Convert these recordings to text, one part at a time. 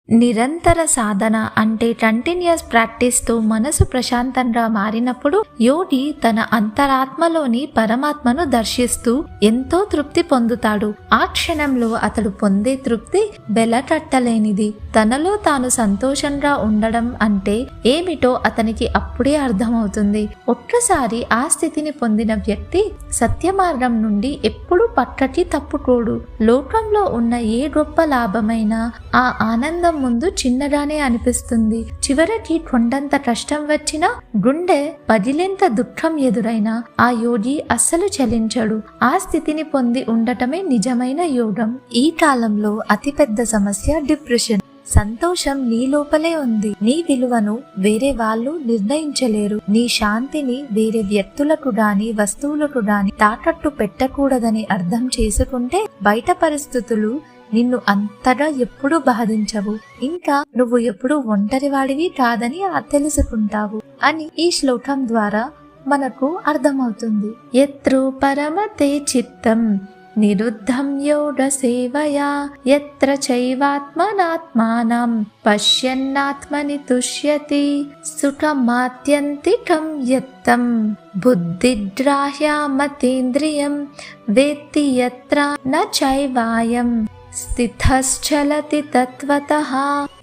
నిరంతర సాధన అంటే కంటిన్యూస్ ప్రాక్టీస్తో మనసు ప్రశాంతంగా మారినప్పుడు యోగి తన అంతరాత్మలోని పరమాత్మను దర్శిస్తూ ఎంతో తృప్తి పొందుతాడు. ఆ క్షణంలో అతడు పొందే తృప్తి వెలకట్టలేనిది. తనలో తాను సంతోషంగా ఉండడం అంటే ఏమిటో అతనికి అప్పుడే అర్థమవుతుంది. ఒక్కసారి ఆ స్థితిని పొందిన వ్యక్తి సత్య మార్గం నుండి ఎప్పుడూ పక్కకి తప్పుకోడు. లోకంలో ఉన్న ఏ గొప్ప లాభమైనా ఆ ఆనందం ముందు చిన్నగానే అనిపిస్తుంది. చివరికి కొండంత కష్టం వచ్చినా, గుండె పగిలేంత దుఃఖం ఎదురైనా ఆ యోగి అస్సలు చలించడు. ఆ స్థితిని పొంది ఉండటమే నిజమైన యోగం. ఈ కాలంలో అతిపెద్ద సమస్య డిప్రెషన్. సంతోషం నీ లోపలే ఉంది. నీ విలువను వేరే వాళ్ళు నిర్ణయించలేరు. నీ శాంతిని వేరే వ్యక్తులకు గాని వస్తువులకు గాని తాకట్టు పెట్టకూడదని అర్థం చేసుకుంటే బయట పరిస్థితులు నిన్ను అంతగా ఎప్పుడూ బాధించవు. ఇంకా నువ్వు ఎప్పుడు ఒంటరివాడివి కాదని తెలుసుకుంటావు అని ఈ శ్లోకం ద్వారా మనకు అర్థమవుతుంది. యత్రో పరమతే చిత్తం నిరుద్ధం యోగ సేవయా యత్ర చైవాత్మనాత్మానం పశ్యన్నాత్మని తుష్యతి సుఖమాత్యంతికం యత్తం బుద్ధిగ్రాహ్యమతేంద్రియం వేత్తి యత్ర న చైవాయం స్థితశ్చలతి తత్వతః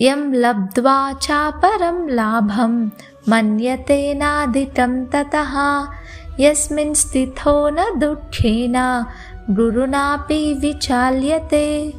యం లబ్ధ్వా చాపరం లాభం మన్యతే నాధికం తతః యస్మిన్ స్థితో న దుఃఖేన గురునాపి విచాల్యతే.